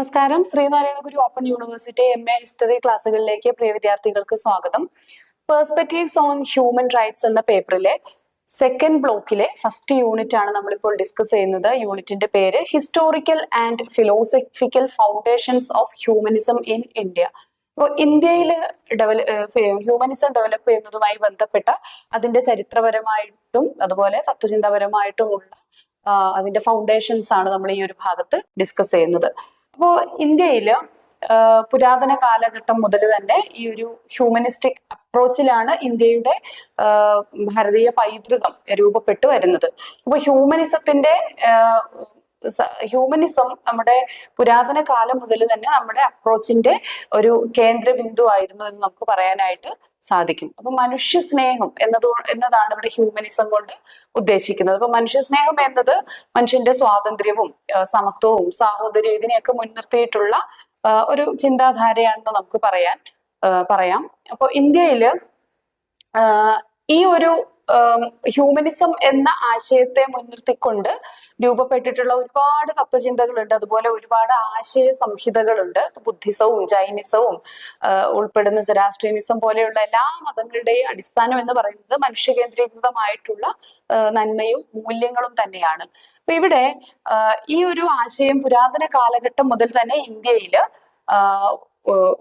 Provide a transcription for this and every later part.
നമസ്കാരം. ശ്രീനാരായണ ഗുരു open university MA history ക്ലാസ്സുകളിലേക്ക് പ്രിയ വിദ്യാർത്ഥികൾക്ക് സ്വാഗതം. പെർസ്പെക്റ്റീവ്സ് ഓൺ ഹ്യൂമൻ റൈറ്റ്സ് എന്ന പേപ്പറിലെ സെക്കൻഡ് ബ്ലോക്കിലെ ഫസ്റ്റ് യൂണിറ്റ് ആണ് നമ്മളിപ്പോൾ ഡിസ്കസ് ചെയ്യുന്നത്. യൂണിറ്റിന്റെ പേര് historical and philosophical foundations of humanism in India. അപ്പോൾ ഇന്ത്യയിൽ ഹ്യൂമനിസം ഡെവലപ്പ് ചെയ്യുന്നതുമായി ബന്ധപ്പെട്ട അതിന്റെ ചരിത്രപരമായിട്ടും അതുപോലെ തത്വചിന്താപരമായിട്ടുമുള്ള അതിന്റെ ഫൗണ്ടേഷൻസ് ആണ് നമ്മൾ ഈ ഒരു ഭാഗത്ത് ഡിസ്കസ് ചെയ്യുന്നത്. അപ്പോൾ ഇന്ത്യയിൽ പുരാതന കാലഘട്ടം മുതൽ തന്നെ ഈ ഒരു ഹ്യൂമനിസ്റ്റിക് അപ്രോച്ചിലാണ് ഇന്ത്യയുടെ ഭാരതീയ പൈതൃകം രൂപപ്പെട്ടു വരുന്നത്. അപ്പോൾ ഹ്യൂമനിസം നമ്മുടെ പുരാതന കാലം മുതൽ തന്നെ നമ്മുടെ അപ്രോച്ചിന്റെ ഒരു കേന്ദ്ര ബിന്ദു ആയിരുന്നു എന്ന് നമുക്ക് പറയാനായിട്ട് സാധിക്കും. അപ്പൊ മനുഷ്യ സ്നേഹം എന്നതാണ് ഇവിടെ ഹ്യൂമനിസം കൊണ്ട് ഉദ്ദേശിക്കുന്നത്. അപ്പൊ മനുഷ്യ സ്നേഹം എന്നത് മനുഷ്യന്റെ സ്വാതന്ത്ര്യവും സമത്വവും സാഹോദര്യം ഇതിനെയൊക്കെ മുൻനിർത്തിയിട്ടുള്ള ഒരു ചിന്താധാരയാണെന്ന് നമുക്ക് പറയാം. അപ്പൊ ഇന്ത്യയില് ഈ ഒരു ഹ്യൂമനിസം എന്ന ആശയത്തെ മുൻനിർത്തിക്കൊണ്ട് രൂപപ്പെട്ടിട്ടുള്ള ഒരുപാട് തത്വചിന്തകളുണ്ട്. അതുപോലെ ഒരുപാട് ആശയ സംഹിതകളുണ്ട്. ബുദ്ധിസവും ജൈനിസവും ഉൾപ്പെടുന്ന സെറാസ്ട്രിയനിസം പോലെയുള്ള എല്ലാ മതങ്ങളുടെയും അടിസ്ഥാനം എന്ന് പറയുന്നത് മനുഷ്യ കേന്ദ്രീകൃതമായിട്ടുള്ള നന്മയും മൂല്യങ്ങളും തന്നെയാണ്. അപ്പൊ ഇവിടെ ഈ ഒരു ആശയം പുരാതന കാലഘട്ടം മുതൽ തന്നെ ഇന്ത്യയില്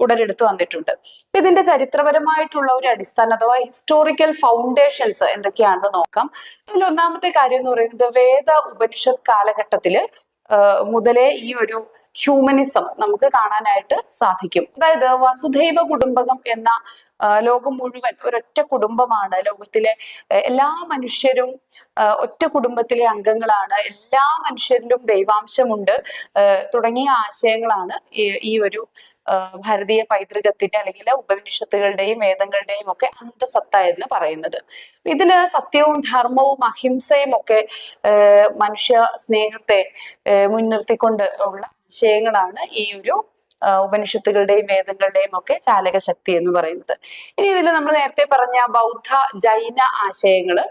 ഉടലെടുത്ത് വന്നിട്ടുണ്ട്. ഇതിന്റെ ചരിത്രപരമായിട്ടുള്ള ഒരു അടിസ്ഥാനം അഥവാ ഹിസ്റ്റോറിക്കൽ ഫൗണ്ടേഷൻസ് എന്തൊക്കെയാണെന്ന് നോക്കാം. ഇതിൽ ഒന്നാമത്തെ കാര്യം എന്ന് പറയുന്നത് വേദ ഉപനിഷത്ത് കാലഘട്ടത്തില് മുതലേ ഈ ഒരു ഹ്യൂമനിസം നമുക്ക് കാണാനായിട്ട് സാധിക്കും. അതായത് വസുധൈവ കുടുംബകം എന്ന ലോകം മുഴുവൻ ഒരൊറ്റ കുടുംബമാണ്. ലോകത്തിലെ എല്ലാ മനുഷ്യരും ഒറ്റ കുടുംബത്തിലെ അംഗങ്ങളാണ്. എല്ലാ മനുഷ്യരിലും ദൈവാംശമുണ്ട് തുടങ്ങിയ ആശയങ്ങളാണ് ഈ ഒരു ഭാരതീയ പൈതൃകത്തിന്റെ അല്ലെങ്കിൽ ഉപനിഷത്തുകളുടെയും വേദങ്ങളുടെയും ഒക്കെ അന്തസത്ത എന്ന് പറയുന്നത്. ഇതില് സത്യവും ധർമ്മവും അഹിംസയും ഒക്കെ മനുഷ്യ സ്നേഹത്തെ മുൻനിർത്തിക്കൊണ്ട് ഉള്ള ആശയങ്ങളാണ് ഈ ഒരു ഉപനിഷത്തുകളുടെയും വേദങ്ങളുടെയും ഒക്കെ ചാലക ശക്തി എന്ന് പറയുന്നത്. ഇനി ഇതിൽ നമ്മൾ നേരത്തെ പറഞ്ഞ ബൗദ്ധ ജൈന ആശയങ്ങള്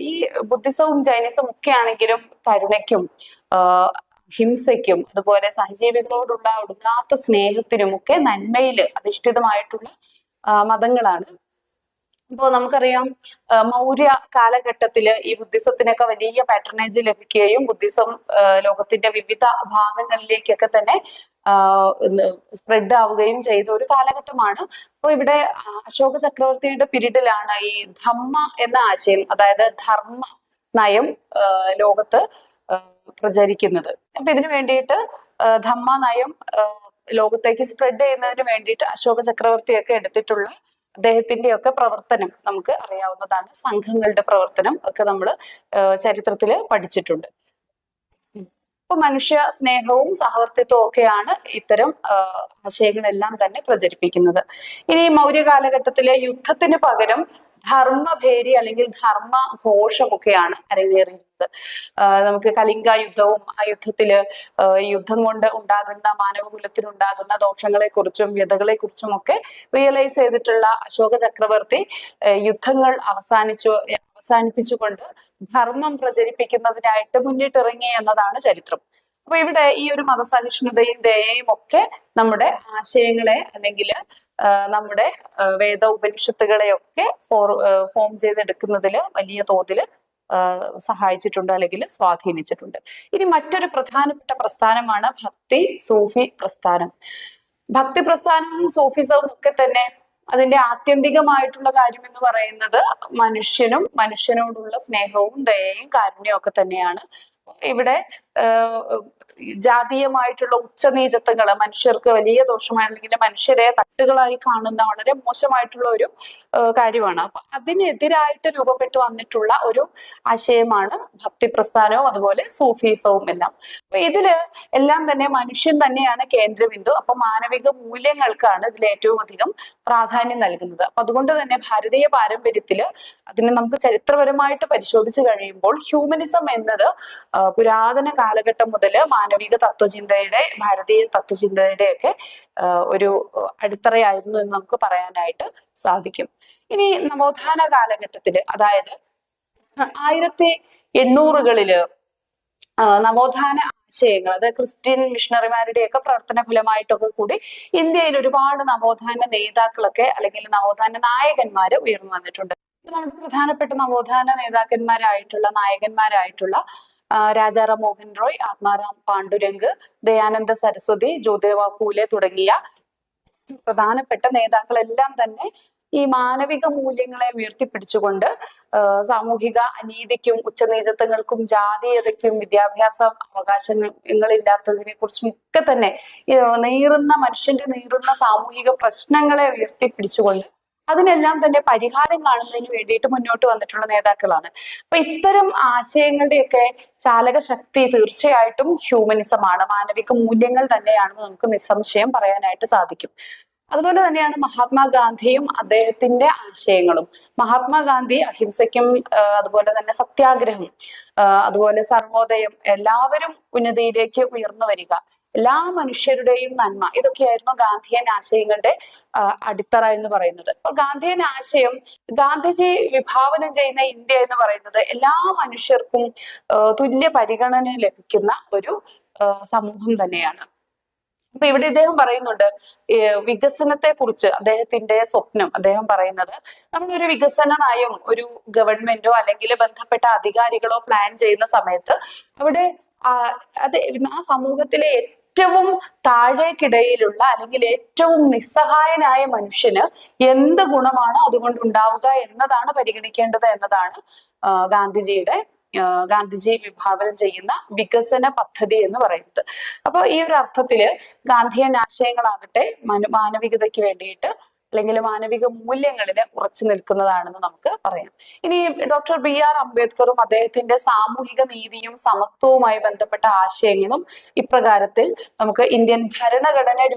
ഈ ബുദ്ധിസവും ജൈനിസവും ഒക്കെ ആണെങ്കിലും കരുണയ്ക്കും ഹിംസയ്ക്കും അതുപോലെ സഹജീവികളോടുള്ള ഒടുങ്ങാത്ത സ്നേഹത്തിനും ഒക്കെ നന്മയിൽ അധിഷ്ഠിതമായിട്ടുള്ള മതങ്ങളാണ്. ഇപ്പോ നമുക്കറിയാം മൗര്യ കാലഘട്ടത്തില് ഈ ബുദ്ധിസത്തിനൊക്കെ വലിയ പാട്രണേജ് ലഭിക്കുകയും ബുദ്ധിസം ലോകത്തിന്റെ വിവിധ ഭാഗങ്ങളിലേക്കൊക്കെ തന്നെ സ്പ്രെഡ് ആവുകയും ചെയ്ത ഒരു കാലഘട്ടമാണ്. അപ്പോൾ ഇവിടെ അശോക ചക്രവർത്തിയുടെ പീരീഡിലാണ് ഈ ധമ്മ എന്ന ആശയം, അതായത് ധർമ്മ നയം ലോകത്ത് പ്രചരിക്കുന്നത്. അപ്പൊ ഇതിനു വേണ്ടിയിട്ട് ധമ്മ നയം ലോകത്തേക്ക് സ്പ്രെഡ് ചെയ്യുന്നതിന് വേണ്ടിയിട്ട് അശോക ചക്രവർത്തിയൊക്കെ എടുത്തിട്ടുള്ള അദ്ദേഹത്തിന്റെ ഒക്കെ പ്രവർത്തനം നമുക്ക് അറിയാവുന്നതാണ്. സംഘങ്ങളുടെ പ്രവർത്തനം ഒക്കെ നമ്മൾ ചരിത്രത്തില് പഠിച്ചിട്ടുണ്ട്. ഇപ്പൊ മനുഷ്യ സ്നേഹവും സഹവർത്തിത്വവും ഒക്കെയാണ് ഇത്തരം ആശയങ്ങളെല്ലാം തന്നെ പ്രചരിപ്പിക്കുന്നത്. ഇനി മൗര്യ കാലഘട്ടത്തിലെ യുദ്ധത്തിന് പകരം ധർമ്മഭേരി അല്ലെങ്കിൽ ധർമ്മ ഘോഷമൊക്കെയാണ് അരങ്ങേറിയിരുന്നത്. നമുക്ക് കലിംഗ യുദ്ധവും ആ യുദ്ധത്തില് യുദ്ധം കൊണ്ട് ഉണ്ടാകുന്ന മാനവകുലത്തിനുണ്ടാകുന്ന ദോഷങ്ങളെ കുറിച്ചും വ്യതകളെ കുറിച്ചും ഒക്കെ റിയലൈസ് ചെയ്തിട്ടുള്ള അശോക ചക്രവർത്തി യുദ്ധങ്ങൾ അവസാനിപ്പിച്ചുകൊണ്ട് ധർമ്മം പ്രചരിപ്പിക്കുന്നതിനായിട്ട് മുന്നിട്ടിറങ്ങി എന്നതാണ് ചരിത്രം. അപ്പൊ ഇവിടെ ഈ ഒരു മതസഹിഷ്ണുതയും ദയയും ഒക്കെ നമ്മുടെ ആശയങ്ങളെ അല്ലെങ്കിൽ നമ്മുടെ വേദ ഉപനിഷത്തുകളെയൊക്കെ ഫോം ചെയ്തെടുക്കുന്നതിൽ വലിയ തോതിൽ സഹായിച്ചിട്ടുണ്ട് അല്ലെങ്കിൽ സ്വാധീനിച്ചിട്ടുണ്ട്. ഇനി മറ്റൊരു പ്രധാനപ്പെട്ട പ്രസ്ഥാനമാണ് ഭക്തി സൂഫി പ്രസ്ഥാനം. ഭക്തി പ്രസ്ഥാനവും സൂഫിസവും ഒക്കെ തന്നെ അതിന്റെ ആത്യന്തികമായിട്ടുള്ള കാര്യം എന്ന് പറയുന്നത് മനുഷ്യനോടുള്ള സ്നേഹവും ദയയും കാരുണ്യവും ഒക്കെ തന്നെയാണ്. ഇവിടെ ജാതീയമായിട്ടുള്ള ഉച്ചനീചത്വങ്ങള് മനുഷ്യർക്ക് വലിയ ദോഷമായില്ലെങ്കിൽ മനുഷ്യരെ തട്ടുകളായി കാണുന്ന വളരെ മോശമായിട്ടുള്ള ഒരു കാര്യമാണ്. അപ്പൊ അതിനെതിരായിട്ട് രൂപപ്പെട്ടു വന്നിട്ടുള്ള ഒരു ആശയമാണ് ഭക്തി പ്രസ്ഥാനവും അതുപോലെ സൂഫിസവും എല്ലാം. അപ്പൊ ഇതില് എല്ലാം തന്നെ മനുഷ്യൻ തന്നെയാണ് കേന്ദ്രബിന്ദു. അപ്പൊ മാനവിക മൂല്യങ്ങൾക്കാണ് ഇതിൽ ഏറ്റവും അധികം പ്രാധാന്യം നൽകുന്നത്. അപ്പൊ അതുകൊണ്ട് തന്നെ ഭാരതീയ പാരമ്പര്യത്തില് അതിനെ നമുക്ക് ചരിത്രപരമായിട്ട് പരിശോധിച്ചു കഴിയുമ്പോൾ ഹ്യൂമനിസം എന്നത് പുരാതന കാലഘട്ടം മുതൽ മാനവിക തത്വചിന്തയുടെ ഭാരതീയ തത്വചിന്തയുടെ ഒക്കെ ഒരു അടിത്തറയായിരുന്നു എന്ന് നമുക്ക് പറയാനായിട്ട് സാധിക്കും. ഇനി നവോത്ഥാന കാലഘട്ടത്തില് അതായത് 1800-കളില് നവോത്ഥാന ആശയങ്ങൾ, അത് ക്രിസ്ത്യൻ മിഷണറിമാരുടെയൊക്കെ പ്രവർത്തന ഫലമായിട്ടൊക്കെ കൂടി ഇന്ത്യയിൽ ഒരുപാട് നവോത്ഥാന നേതാക്കളൊക്കെ അല്ലെങ്കിൽ നവോത്ഥാന നായകന്മാര് ഉയർന്നു വന്നിട്ടുണ്ട്. നമ്മുടെ പ്രധാനപ്പെട്ട നവോത്ഥാന നേതാക്കന്മാരായിട്ടുള്ള നായകന്മാരായിട്ടുള്ള രാജാറാം മോഹൻ റോയ്, ആത്മാറാം പാണ്ഡുരംഗ്, ദയാനന്ദ സരസ്വതി, ജ്യോതിബ ഫൂലെ തുടങ്ങിയ പ്രധാനപ്പെട്ട നേതാക്കളെല്ലാം തന്നെ ഈ മാനവിക മൂല്യങ്ങളെ ഉയർത്തിപ്പിടിച്ചുകൊണ്ട് സാമൂഹിക അനീതിക്കും ഉച്ചനീചത്വങ്ങൾക്കും ജാതീയതയ്ക്കും വിദ്യാഭ്യാസ അവകാശങ്ങളില്ലാത്തതിനെ കുറിച്ചും ഒക്കെ തന്നെ മനുഷ്യന്റെ നീറുന്ന സാമൂഹിക പ്രശ്നങ്ങളെ ഉയർത്തിപ്പിടിച്ചുകൊണ്ട് അതിനെല്ലാം തന്നെ പരിഹാരം കാണുന്നതിന് വേണ്ടിയിട്ട് മുന്നോട്ട് വന്നിട്ടുള്ള നേതാക്കളാണ്. അപ്പൊ ഇത്തരം ആശയങ്ങളുടെയൊക്കെ ചാലക ശക്തി തീർച്ചയായിട്ടും ഹ്യൂമനിസമാണ്, മാനവിക മൂല്യങ്ങൾ തന്നെയാണെന്ന് നമുക്ക് നിസ്സംശയം പറയാനായിട്ട് സാധിക്കും. അതുപോലെ തന്നെയാണ് മഹാത്മാഗാന്ധിയും അദ്ദേഹത്തിന്റെ ആശയങ്ങളും. മഹാത്മാഗാന്ധി അഹിംസയ്ക്കും അതുപോലെ തന്നെ സത്യാഗ്രഹം, അതുപോലെ സർവോദയം, എല്ലാവരും ഉന്നതിയിലേക്ക് ഉയർന്നു വരിക, എല്ലാ മനുഷ്യരുടെയും നന്മ, ഇതൊക്കെയായിരുന്നു ഗാന്ധിയൻ ആശയങ്ങളുടെ അടിത്തറ എന്ന് പറയുന്നത്. അപ്പൊ ഗാന്ധിയൻ ആശയം, ഗാന്ധിജി വിഭാവനം ചെയ്യുന്ന ഇന്ത്യ എന്ന് പറയുന്നത് എല്ലാ മനുഷ്യർക്കും തുല്യ പരിഗണന ലഭിക്കുന്ന ഒരു സമൂഹം തന്നെയാണ്. അപ്പൊ ഇവിടെ ഇദ്ദേഹം പറയുന്നുണ്ട് വികസനത്തെ കുറിച്ച്, അദ്ദേഹത്തിന്റെ സ്വപ്നം അദ്ദേഹം പറയുന്നത്, നമ്മളൊരു വികസന നയം ഒരു ഗവൺമെന്റോ അല്ലെങ്കിൽ ബന്ധപ്പെട്ട അധികാരികളോ പ്ലാൻ ചെയ്യുന്ന സമയത്ത് അവിടെ അത് ആ സമൂഹത്തിലെ ഏറ്റവും താഴേക്കിടയിലുള്ള അല്ലെങ്കിൽ ഏറ്റവും നിസ്സഹായനായ മനുഷ്യന് എന്ത് ഗുണമാണ് അതുകൊണ്ട് ഉണ്ടാവുക എന്നതാണ് പരിഗണിക്കേണ്ടത് എന്നതാണ് ഗാന്ധിജി വിഭാവനം ചെയ്യുന്ന വികസന പദ്ധതി എന്ന് പറയുന്നത്. അപ്പൊ ഈ ഒരു അർത്ഥത്തില് ഗാന്ധിയൻ ആശയങ്ങളാകട്ടെ മാനവികതയ്ക്ക് വേണ്ടിയിട്ട് അല്ലെങ്കിൽ മാനവിക മൂല്യങ്ങളില് ഉറച്ചു നിൽക്കുന്നതാണെന്ന് നമുക്ക് പറയാം. ഇനി ഡോക്ടർ BR അംബേദ്കറും അദ്ദേഹത്തിന്റെ സാമൂഹിക നീതിയും സമത്വവുമായി ബന്ധപ്പെട്ട ആശയങ്ങളും ഇപ്രകാരത്തിൽ നമുക്ക് ഇന്ത്യൻ ഭരണഘടന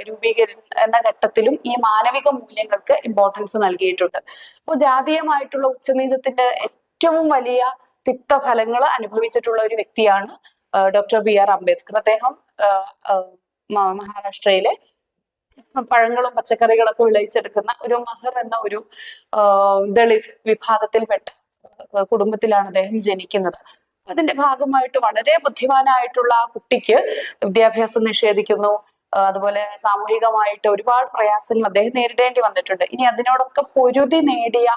രൂപീകരണ ഘട്ടത്തിലും ഈ മാനവിക മൂല്യങ്ങൾക്ക് ഇമ്പോർട്ടൻസ് നൽകിയിട്ടുണ്ട്. അപ്പോൾ ജാതീയമായിട്ടുള്ള ഉച്ചനീചത്തിന്റെ ഏറ്റവും വലിയ തിക്തഫലങ്ങൾ അനുഭവിച്ചിട്ടുള്ള ഒരു വ്യക്തിയാണ് ഡോക്ടർ BR അംബേദ്കർ. അദ്ദേഹം മഹാരാഷ്ട്രയിലെ പഴങ്ങളും പച്ചക്കറികളൊക്കെ വിളയിച്ചെടുക്കുന്ന ഒരു മഹർ എന്ന ഒരു ദളിത് വിഭാഗത്തിൽപ്പെട്ട കുടുംബത്തിലാണ് അദ്ദേഹം ജനിക്കുന്നത്. അതിന്റെ ഭാഗമായിട്ട് വളരെ ബുദ്ധിമാനായിട്ടുള്ള ആ കുട്ടിക്ക് വിദ്യാഭ്യാസം നിഷേധിക്കുന്നു. അതുപോലെ സാമൂഹികമായിട്ട് ഒരുപാട് പ്രയാസങ്ങൾ അദ്ദേഹം നേരിടേണ്ടി വന്നിട്ടുണ്ട്. ഇനി അതിനോടൊക്കെ പൊരുതി നേടിയ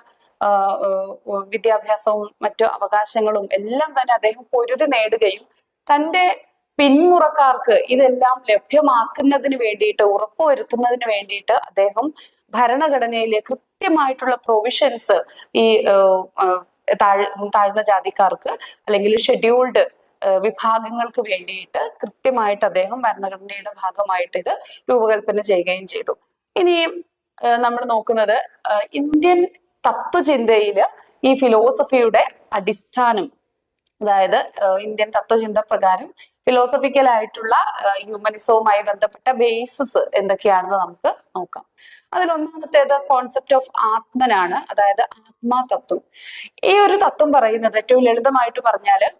വിദ്യാഭ്യാസവും മറ്റു അവകാശങ്ങളും എല്ലാം തന്നെ അദ്ദേഹം പൊരുതി നേടുകയും തൻ്റെ പിന്മുറക്കാർക്ക് ഇതെല്ലാം ലഭ്യമാക്കുന്നതിന് വേണ്ടിയിട്ട്, ഉറപ്പുവരുത്തുന്നതിന് വേണ്ടിയിട്ട് അദ്ദേഹം ഭരണഘടനയിലെ കൃത്യമായിട്ടുള്ള പ്രൊവിഷൻസ് ഈ താഴ്ന്ന ജാതിക്കാർക്ക് അല്ലെങ്കിൽ ഷെഡ്യൂൾഡ് വിഭാഗങ്ങൾക്ക് വേണ്ടിയിട്ട് കൃത്യമായിട്ട് അദ്ദേഹം ഭരണഘടനയുടെ ഭാഗമായിട്ട് ഇത് രൂപകൽപ്പന ചെയ്യുകയും ചെയ്തു. ഇനി നമ്മൾ നോക്കുന്നത് ഇന്ത്യൻ തത്വചിന്തയില് ഈ ഫിലോസഫിയുടെ അടിസ്ഥാനം, അതായത് ഇന്ത്യൻ തത്വചിന്ത പ്രകാരം ഫിലോസഫിക്കൽ ആയിട്ടുള്ള ഹ്യൂമനിസവുമായി ബന്ധപ്പെട്ട ബേസിസ് എന്തൊക്കെയാണെന്ന് നമുക്ക് നോക്കാം. അതിലൊന്നാമത്തേത് കോൺസെപ്റ്റ് ഓഫ് ആത്മനാണ്, അതായത് ആത്മാതത്വം. ഈ ഒരു തത്വം പറയുന്നത് ഏറ്റവും ലളിതമായിട്ട് പറഞ്ഞാല്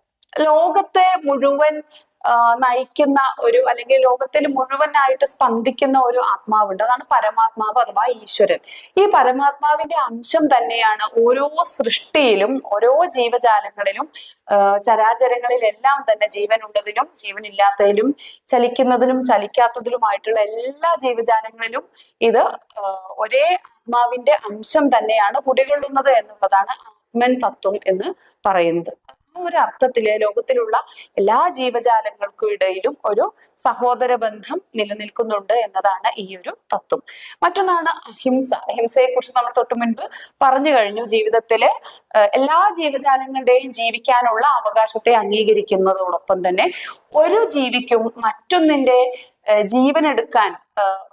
ലോകത്തെ മുഴുവൻ നയിക്കുന്ന ഒരു അല്ലെങ്കിൽ ലോകത്തിൽ മുഴുവനായിട്ട് സ്പന്ദിക്കുന്ന ഒരു ആത്മാവുണ്ട്, അതാണ് പരമാത്മാവ് അഥവാ ഈശ്വരൻ. ഈ പരമാത്മാവിന്റെ അംശം തന്നെയാണ് ഓരോ സൃഷ്ടിയിലും ഓരോ ജീവജാലങ്ങളിലും ചരാചരങ്ങളിലെല്ലാം തന്നെ ജീവനുള്ളതിലും ജീവനില്ലാത്തതിലും ചലിക്കുന്നതിലും ചലിക്കാത്തതിലുമായിട്ടുള്ള എല്ലാ ജീവജാലങ്ങളിലും ഇത് ഒരേ ആത്മാവിന്റെ അംശം തന്നെയാണ് കുടികൊള്ളുന്നത് എന്നുള്ളതാണ് ആത്മൻ തത്വം എന്ന് പറയുന്നത്. ഒരു അർത്ഥത്തില് ലോകത്തിലുള്ള എല്ലാ ജീവജാലങ്ങൾക്കും ഇടയിലും ഒരു സഹോദര ബന്ധം നിലനിൽക്കുന്നുണ്ട് എന്നതാണ് ഈ ഒരു തത്വം. മറ്റൊന്നാണ് അഹിംസ. അഹിംസയെ കുറിച്ച് നമ്മൾ തൊട്ടു മുൻപ് പറഞ്ഞു കഴിഞ്ഞു. ജീവിതത്തിലെ എല്ലാ ജീവജാലങ്ങളുടെയും ജീവിക്കാനുള്ള അവകാശത്തെ അംഗീകരിക്കുന്നതോടൊപ്പം തന്നെ ഒരു ജീവിക്കും മറ്റൊന്നിന്റെ ജീവനെടുക്കാൻ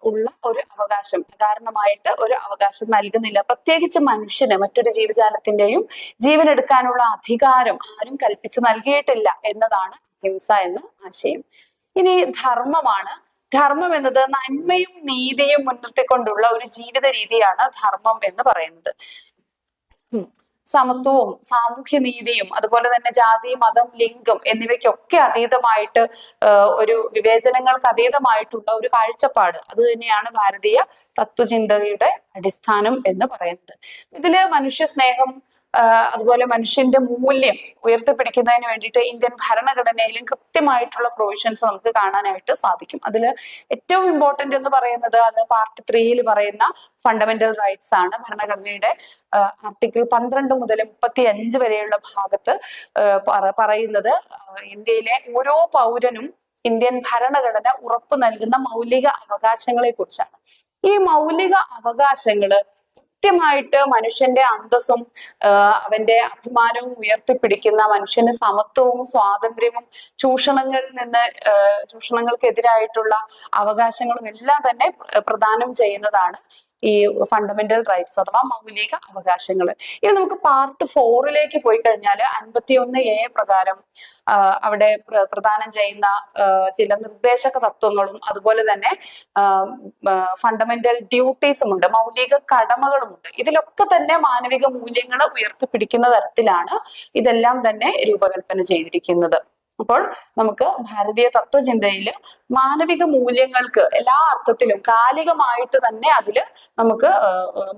ഉള്ള ഒരു അവകാശം കാരണമായിട്ട് ഒരു അവകാശം നൽകുന്നില്ല. പ്രത്യേകിച്ച് മനുഷ്യന് മറ്റൊരു ജീവജാലത്തിന്റെയും ജീവനെടുക്കാനുള്ള അധികാരം ആരും കൽപ്പിച്ചു നൽകിയിട്ടില്ല എന്നതാണ് അഹിംസ എന്ന ആശയം. ഇനി ധർമ്മമാണ്. ധർമ്മം എന്നത് നന്മയും നീതിയും മുൻനിർത്തിക്കൊണ്ടുള്ള ഒരു ജീവിത രീതിയാണ് ധർമ്മം എന്ന് പറയുന്നത്. സമത്വവും സാമൂഹ്യ നീതിയും അതുപോലെ തന്നെ ജാതി, മതം, ലിംഗം എന്നിവയ്ക്കൊക്കെ അതീതമായിട്ട് ഒരു വിവേചനങ്ങൾക്ക് അതീതമായിട്ടുള്ള ഒരു കാഴ്ചപ്പാട്, അത് തന്നെയാണ് ഭാരതീയ തത്വചിന്തയുടെ അടിസ്ഥാനം എന്ന് പറയുന്നത്. ഇതില് മനുഷ്യ സ്നേഹം, അതുപോലെ മനുഷ്യന്റെ മൂല്യം ഉയർത്തിപ്പിടിക്കുന്നതിന് വേണ്ടിയിട്ട് ഇന്ത്യൻ ഭരണഘടനയിലും കൃത്യമായിട്ടുള്ള പ്രൊവിഷൻസ് നമുക്ക് കാണാനായിട്ട് സാധിക്കും. അതിൽ ഏറ്റവും ഇമ്പോർട്ടന്റ് എന്ന് പറയുന്നത് അത് പാർട്ട് 3 പറയുന്ന ഫണ്ടമെന്റൽ റൈറ്റ്സ് ആണ്. ഭരണഘടനയുടെ ആർട്ടിക്കിൾ 12 മുതൽ 35 വരെയുള്ള ഭാഗത്ത് പറയുന്നത് ഇന്ത്യയിലെ ഓരോ പൗരനും ഇന്ത്യൻ ഭരണഘടന ഉറപ്പു നൽകുന്ന മൗലിക അവകാശങ്ങളെ കുറിച്ചാണ്. ഈ മൗലിക അവകാശങ്ങള് കൃത്യമായിട്ട് മനുഷ്യന്റെ അന്തസ്സും അവന്റെ അഭിമാനവും ഉയർത്തിപ്പിടിക്കുന്ന, മനുഷ്യന് സമത്വവും സ്വാതന്ത്ര്യവും ചൂഷണങ്ങൾക്കെതിരായിട്ടുള്ള അവകാശങ്ങളും എല്ലാം തന്നെ പ്രദാനം ചെയ്യുന്നതാണ് ഈ ഫണ്ടമെന്റൽ റൈറ്റ്സ് അഥവാ മൗലിക അവകാശങ്ങൾ. ഇനി നമുക്ക് പാർട്ട് 4 പോയി കഴിഞ്ഞാൽ 51A പ്രകാരം അവിടെ പ്രദാനം ചെയ്യുന്ന ചില നിർദ്ദേശക തത്വങ്ങളും അതുപോലെ തന്നെ ഫണ്ടമെന്റൽ ഡ്യൂട്ടീസും ഉണ്ട്, മൗലിക കടമകളുമുണ്ട്. ഇതിലൊക്കെ തന്നെ മാനവിക മൂല്യങ്ങൾ ഉയർത്തിപ്പിടിക്കുന്ന തരത്തിലാണ് ഇതെല്ലാം തന്നെ രൂപകൽപ്പന ചെയ്തിരിക്കുന്നത്. അപ്പോൾ നമുക്ക് ഭാരതീയ തത്വചിന്തയിൽ മാനവിക മൂല്യങ്ങൾക്ക് എല്ലാ അർത്ഥത്തിലും കാലികമായിട്ട് തന്നെ അതിൽ നമുക്ക്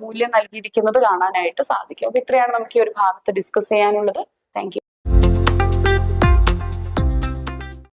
മൂല്യം നൽകിയിരിക്കുന്നത് കാണാനായിട്ട് സാധിക്കും. അപ്പൊ ഇത്രയാണ് നമുക്ക് ഈ ഒരു ഭാഗത്ത് ഡിസ്കസ് ചെയ്യാനുള്ളത്. Thank you.